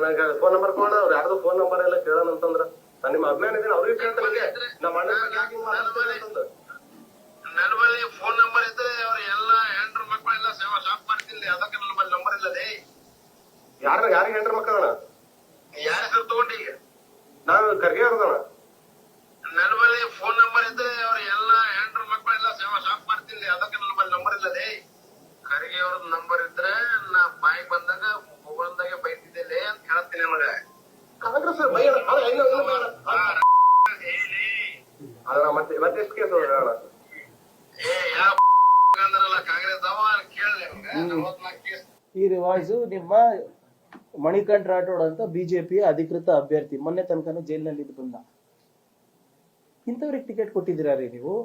ನನಗೆ phone number ಕೊಡ, ಅವ್ರು ಯಾರ್ದು ಫೋನ್ ನಂಬರ್ ಎಲ್ಲ ಕೇಳೋಣ ಅಂತಂದ್ರ ನಾನು ನಿಮ್ಮ ಅಭಿಮಾನ ಇದ್ದೀನಿ, ಅವ್ರಿಗೆ ಕೇಳ್ತಾರೆ ನಮ್ಮ ಅಣ್ಣ ನನ್ನ ಬಳಿ ಫೋನ್ ನಂಬರ್ ಇದ್ರೆ ಅವ್ರ ಎಲ್ಲಾ ಹೆಂಡ್ರ ಮಕ್ಕಳೆಲ್ಲ ಸೇವಾ ಶಾಪ್ ಮಾಡ್ತಿಲ್ಲ, ಅದಕ್ಕೆ ನನ್ನ ಬಳಿ ನಂಬರ್ ಇಲ್ಲದೆ. ಯಾರಿಗೆ ಹೆಂಡ್ರ ಮಕ್ಕಳಣ್ಣ? ಯಾರ ಹೆಸರು ತಗೊಂಡಿ? ನಾನು ಖರ್ಗೆ ಅವ್ರದಣ್ಣ. ನನ್ನ ಬಳಿ ಫೋನ್ ನಂಬರ್ ಇದ್ರೆ ಅವ್ರ ಎಲ್ಲಾ ಹೆಂಡ್ರ ಮಕ್ಕಳೆಲ್ಲ ಸೇವಾ ಶಾಪ್ ಮಾಡ್ತಿಲ್ಲ, ಅದಕ್ಕೆ ನನ್ನ ಬಳಿ ನಂಬರ್ ಇಲ್ಲದೆ. ಖರ್ಗೆ ಅವ್ರದ್ ನಂಬರ್ ಇದ್ರೆ ನಾ ಬಾಯಿಗೆ ಬಂದಾಗ ಮೊಬೈಲ್ದಾಗೆ ಬೈತಿದ್ದೆ ಅಂತ ಹೇಳ್ತೀನಿ ನನಗ. ಕಾಂಗ್ರೆಸ್ ಮತ್ತೆ ಮತ್ತೆ ಎಷ್ಟು ಕೇಸ್ ಅಣ್ಣ? ಈ ವಾಯ್ಸು ನಿಮ್ಮ ಮಣಿಕಂಠ ರಾಠೋಡ್ ಅಂತ ಬಿಜೆಪಿಯ ಅಧಿಕೃತ ಅಭ್ಯರ್ಥಿ, ಮೊನ್ನೆ ತನಕನೂ ಜೈಲಿನಲ್ಲಿ ಬಂದ. ಇಂಥವ್ರಿಗೆ ಟಿಕೆಟ್ ಕೊಟ್ಟಿದ್ದೀರಾ ರೀ ನೀವು?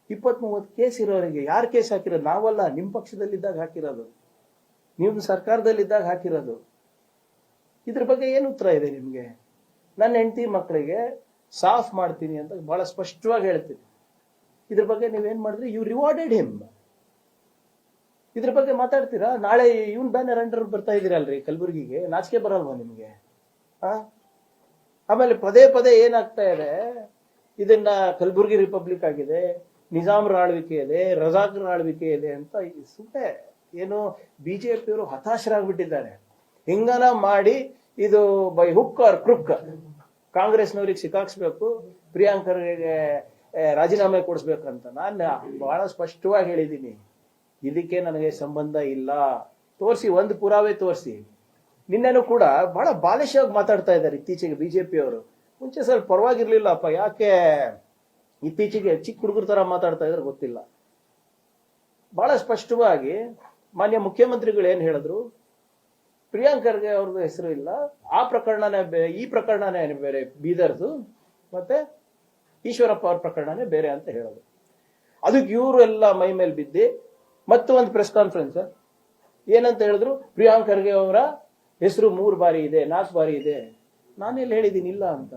20-30 ಕೇಸ್ ಇರೋರಿಗೆ ಯಾರು ಕೇಸ್ ಹಾಕಿರೋದು? ನಾವಲ್ಲ, ನಿಮ್ಮ ಪಕ್ಷದಲ್ಲಿದ್ದಾಗ ಹಾಕಿರೋದು, ನೀವು ಸರ್ಕಾರದಲ್ಲಿದ್ದಾಗ ಹಾಕಿರೋದು. ಇದ್ರ ಬಗ್ಗೆ ಏನು ಉತ್ತರ ಇದೆ ನಿಮ್ಗೆ? ನನ್ನ ಹೆಂಡತಿ ಮಕ್ಕಳಿಗೆ ಸಾಫ್ ಮಾಡ್ತೀನಿ ಅಂತ ಬಹಳ ಸ್ಪಷ್ಟವಾಗಿ ಹೇಳ್ತೀನಿ. ಇದ್ರ ಬಗ್ಗೆ ನೀವೇನ್ ಮಾಡಿದ್ರಿ? You rewarded him. ಇದ್ರ ಬಗ್ಗೆ ಮಾತಾಡ್ತೀರಾ? ನಾಳೆ ಇವನ್ ಬ್ಯಾನರ್ ಅಂಡರ್ ಬರ್ತಾ ಇದೀರಲ್ರಿ ಕಲಬುರಗಿಗೆ, ನಾಚಿಕೆ ಬರಲ್ವಾ ನಿಮ್ಗೆ? ಆಮೇಲೆ ಪದೇ ಪದೇ ಏನಾಗ್ತಾ ಇದೆ, ಇದನ್ನ ಕಲಬುರಗಿ ರಿಪಬ್ಲಿಕ್ ಆಗಿದೆ, ನಿಜಾಮ್ರ ಆಳ್ವಿಕೆ ಇದೆ, ರಜಾಕ್ರ ಆಳ್ವಿಕೆ ಇದೆ ಅಂತ ಸುಮ್ಮನೆ ಏನು ಬಿಜೆಪಿಯವರು ಹತಾಶರಾಗ್ಬಿಟ್ಟಿದ್ದಾರೆ. ಹಿಂಗನ ಮಾಡಿ ಇದು ಬೈ ಹುಕ್ ಆರ್ ಕ್ರುಕ್ ಕಾಂಗ್ರೆಸ್ನವ್ರಿಗೆ ಸಿಕ್ಕಾಕ್ಸ್ಬೇಕು, ಪ್ರಿಯಾಂಕರ್ಗೆ ರಾಜೀನಾಮೆ ಕೊಡಿಸ್ಬೇಕಂತ ನಾನು ಬಹಳ ಸ್ಪಷ್ಟವಾಗಿ ಹೇಳಿದ್ದೀನಿ. ಇದಕ್ಕೆ ನನಗೆ ಸಂಬಂಧ ಇಲ್ಲ. ತೋರಿಸಿ, ಒಂದು ಪುರಾವೆ ತೋರಿಸಿ. ನಿನ್ನೆನೂ ಕೂಡ ಬಹಳ ಬಾಲಿಶವಾಗಿ ಮಾತಾಡ್ತಾ ಇದ್ದಾರೆ ಇತ್ತೀಚೆಗೆ ಬಿಜೆಪಿಯವರು. ಮುಂಚೆ ಸ್ವಲ್ಪ ಪರವಾಗಿರ್ಲಿಲ್ಲಪ್ಪ, ಯಾಕೆ ಇತ್ತೀಚೆಗೆ ಚಿಕ್ಕ ಹುಡುಗರ ತರ ಮಾತಾಡ್ತಾ ಇದ್ರೆ ಗೊತ್ತಿಲ್ಲ. ಬಹಳ ಸ್ಪಷ್ಟವಾಗಿ ಮಾನ್ಯ ಮುಖ್ಯಮಂತ್ರಿಗಳು ಏನ್ ಹೇಳಿದ್ರು, ಪ್ರಿಯಾಂಕರ್ಗೆ ಅವ್ರದ್ದು ಹೆಸರು ಇಲ್ಲ, ಆ ಪ್ರಕರಣನೇ ಈ ಪ್ರಕರಣನೇ ಬೇರೆ ಬೀದರ್ದು, ಮತ್ತೆ ಈಶ್ವರಪ್ಪ ಅವ್ರ ಪ್ರಕರಣನೇ ಬೇರೆ ಅಂತ ಹೇಳೋದು. ಅದಕ್ಕೆ ಇವರು ಎಲ್ಲ ಮೈ ಮೇಲೆ ಬಿದ್ದಿ ಮತ್ತು ಒಂದು ಪ್ರೆಸ್ ಕಾನ್ಫರೆನ್ಸ್ ಏನಂತ ಹೇಳಿದ್ರು, ಪ್ರಿಯಾಂಕರ್ಗೆ ಅವರ ಹೆಸರು 3 ಬಾರಿ ಇದೆ, 4 ಬಾರಿ ಇದೆ. ನಾನೆಲ್ಲಿ ಹೇಳಿದ್ದೀನಿ ಇಲ್ಲ ಅಂತ?